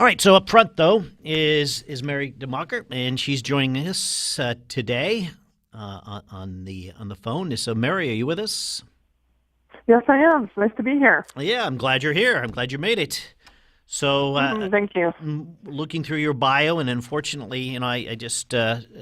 All right, so up front though is Mary DeMocker, and she's joining us today on the phone. So Mary, are you with us? Yes, I am. It's nice to be here. Yeah, I'm glad you're here. I'm glad you made it. So, Thank you. looking through your bio, and unfortunately, I just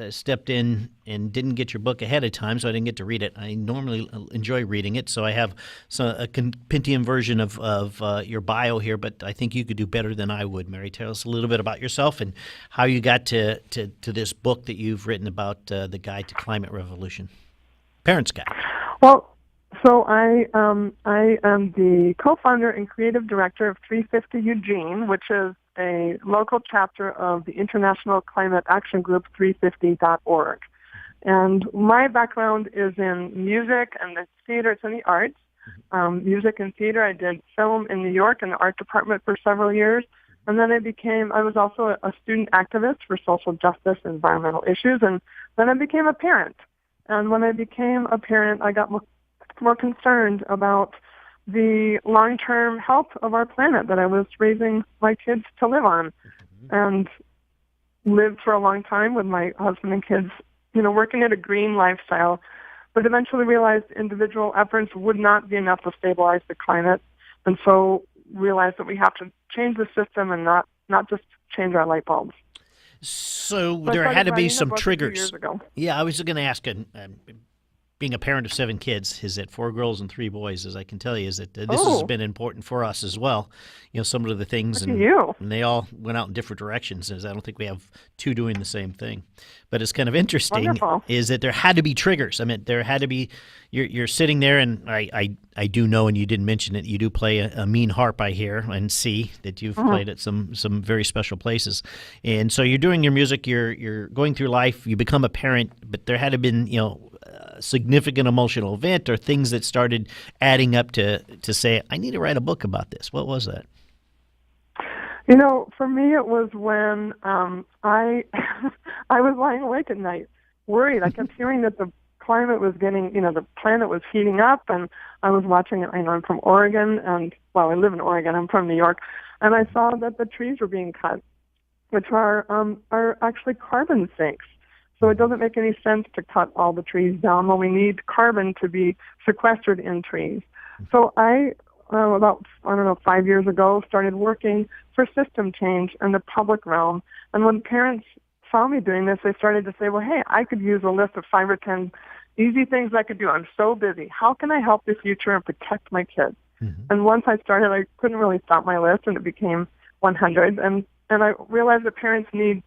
stepped in and didn't get your book ahead of time, so I didn't get to read it. I normally enjoy reading it, so I have a compendium version of your bio here, but I think you could do better than I would. Mary, tell us a little bit about yourself and how you got to this book that you've written about the Guide to Climate Revolution, Parents' Guide. Well, so I am the co-founder and creative director of 350 Eugene, which is a local chapter of the International Climate Action Group 350.org. And my background is in music and the theater, it's in the arts. Music and theater. I did film in New York in the art department for several years. And then I was also a student activist for social justice and environmental issues. And then I became a parent. And when I became a parent, I got more concerned about the long-term health of our planet that I was raising my kids to live on, and lived for a long time with my husband and kids, working at a green lifestyle, but eventually realized individual efforts would not be enough to stabilize the climate, and so realized that we have to change the system and not just change our light bulbs. So I there started had to be writing the some book a few triggers. years ago. Yeah, I was going to ask, being a parent of 7 kids, is that 4 girls and 3 boys, as I can tell you, is that this has been important for us as well. Some of the things, Look at you. and they all went out in different directions, as I don't think we have 2 doing the same thing. But it's kind of interesting Wonderful. is that there had to be triggers. I mean, there had to be, you're sitting there, and I do know, and you didn't mention it, you do play a mean harp, I hear, and see that you've played at some very special places. And so you're doing your music, you're going through life, you become a parent, but there had to have been, a significant emotional event or things that started adding up to say, I need to write a book about this. What was that? For me, it was when I I was lying awake at night, worried. I kept hearing that the climate was getting, the planet was heating up, and I was watching it. I'm from Oregon, and I live in Oregon. I'm from New York, and I saw that the trees were being cut, which are actually carbon sinks. So it doesn't make any sense to cut all the trees down when we need carbon to be sequestered in trees. So I, about 5 years ago, started working for system change in the public realm. And when parents saw me doing this, they started to say, well, hey, I could use a list of 5 or 10 easy things I could do. I'm so busy. How can I help the future and protect my kids? Mm-hmm. And once I started, I couldn't really stop my list, and it became 100. And I realized that parents need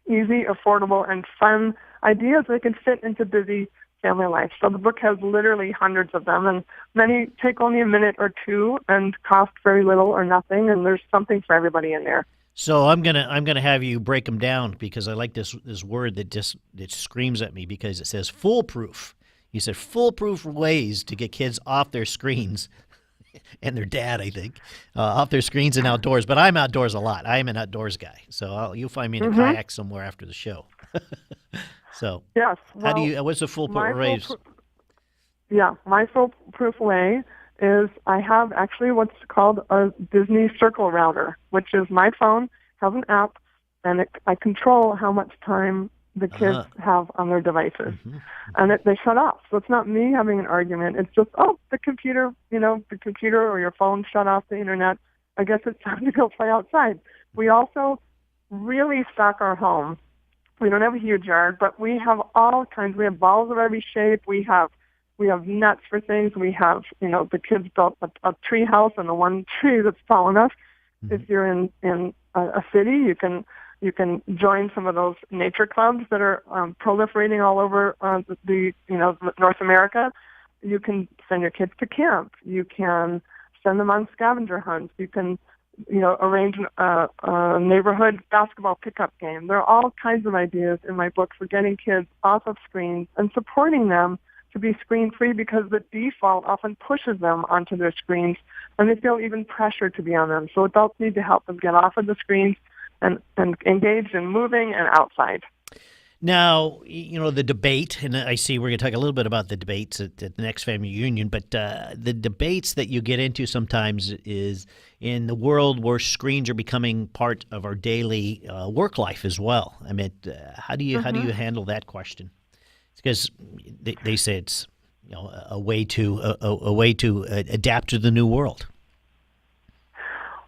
easy, affordable, and fun ideas that can fit into busy family life. So the book has literally hundreds of them, and many take only a minute or 2 and cost very little or nothing, and there's something for everybody in there. So I'm gonna have you break them down, because I like this word that screams at me, because it says foolproof. You said foolproof ways to get kids off their screens and their dad, I think, off their screens and outdoors. But I'm outdoors a lot. I am an outdoors guy. So you'll find me in a kayak somewhere after the show. So yes. What's the foolproof ways? My foolproof way is I have actually what's called a Disney Circle router, which is my phone, has an app, and I control how much time the kids have on their devices. Mm-hmm. And they shut off. So it's not me having an argument. It's just, the computer or your phone shut off the internet. I guess it's time to go play outside. We also really stock our home. We don't have a huge yard, but we have all kinds. We have balls of every shape. We have nets for things. We have, the kids built a tree house on the one tree that's tall enough. Mm-hmm. If you're in a city, you can join some of those nature clubs that are proliferating all over North America. You can send your kids to camp. You can send them on scavenger hunts. You can, arrange a neighborhood basketball pickup game. There are all kinds of ideas in my book for getting kids off of screens and supporting them to be screen-free, because the default often pushes them onto their screens, and they feel even pressure to be on them. So adults need to help them get off of the screens and engage in moving and outside. Now, the debate, and I see we're going to talk a little bit about the debates at the next family reunion, but the debates that you get into sometimes is in the world where screens are becoming part of our daily work life as well. I mean, how do you handle that question? Because they say it's a way to adapt to the new world.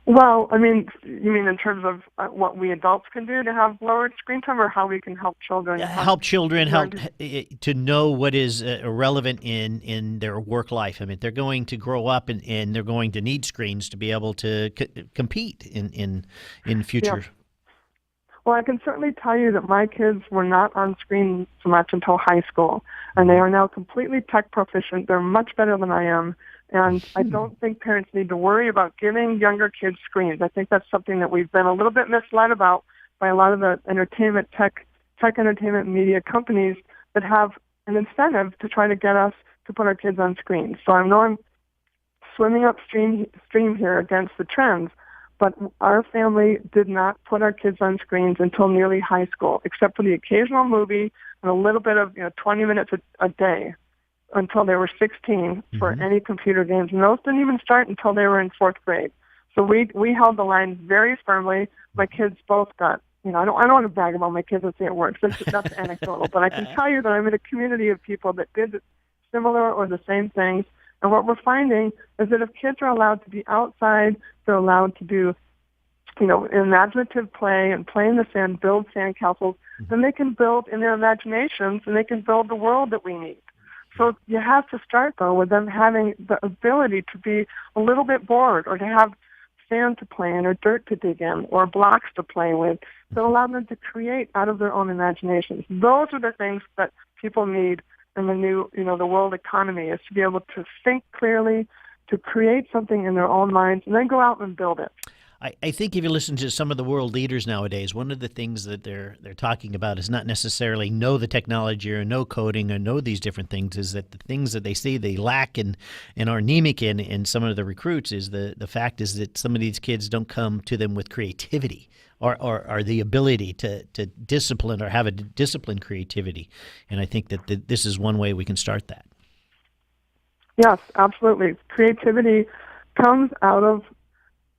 Well, I mean, you mean in terms of what we adults can do to have lowered screen time, or how we can help children? Help children to know what is relevant in their work life. I mean, they're going to grow up and they're going to need screens to be able to compete in future. Yeah. Well, I can certainly tell you that my kids were not on screen so much until high school, and they are now completely tech proficient. They're much better than I am. And I don't think parents need to worry about giving younger kids screens. I think that's something that we've been a little bit misled about by a lot of the tech entertainment media companies that have an incentive to try to get us to put our kids on screens. So I know I'm swimming upstream here against the trends, but our family did not put our kids on screens until nearly high school, except for the occasional movie and a little bit of 20 minutes a day, until they were 16 for any computer games. And those didn't even start until they were in 4th grade. So we held the line very firmly. My kids both got, I don't want to brag about my kids and say it works. That's anecdotal. But I can tell you that I'm in a community of people that did similar or the same things. And what we're finding is that if kids are allowed to be outside, they're allowed to do, imaginative play and play in the sand, build sandcastles, then they can build in their imaginations and they can build the world that we need. So you have to start, though, with them having the ability to be a little bit bored, or to have sand to play in, or dirt to dig in, or blocks to play with, that allow them to create out of their own imaginations. Those are the things that people need in the new, the world economy, is to be able to think clearly, to create something in their own minds, and then go out and build it. I think if you listen to some of the world leaders nowadays, one of the things that they're talking about is not necessarily know the technology or know coding or know these different things, is that the things that they see they lack and are anemic in some of the recruits is the fact is that some of these kids don't come to them with creativity or the ability to discipline or have a disciplined creativity. And I think that this is one way we can start that. Yes, absolutely. Creativity comes out of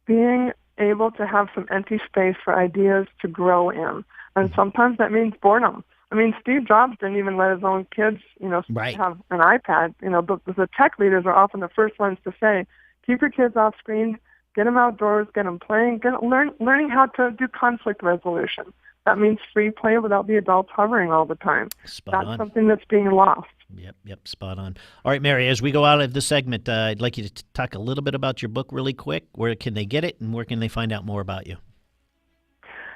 being able to have some empty space for ideas to grow in. And sometimes that means boredom. I mean, Steve Jobs didn't even let his own kids, have an iPad. The tech leaders are often the first ones to say, keep your kids off screen, get them outdoors, get them playing, learning how to do conflict resolution. That means free play without the adults hovering all the time. That's something that's being lost. Yep, spot on. All right, Mary, as we go out of this segment, I'd like you to talk a little bit about your book really quick. Where can they get it, and where can they find out more about you?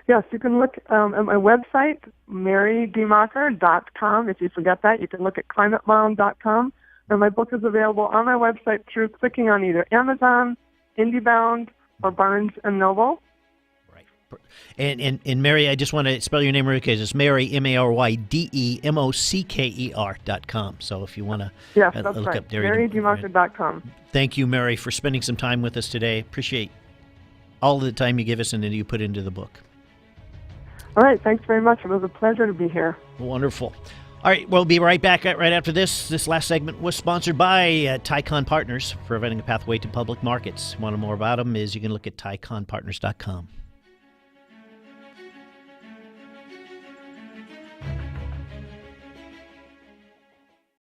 Yes, you can look at my website, marydemocker.com. If you forget that, you can look at climatemom.com. And my book is available on my website through clicking on either Amazon, IndieBound, or Barnes & Noble. And Mary, I just want to spell your name really quick. It's Mary, MaryDemocker.com. So if you want to look right. Up MaryDemocker.com. Thank you, Mary, for spending some time with us today. Appreciate all the time you give us and that you put into the book. All right. Thanks very much. It was a pleasure to be here. Wonderful. All right, we'll be right back right after this. This last segment was sponsored by Tycon Partners, providing a pathway to public markets. Want to know more about them is you can look at tyconpartners.com.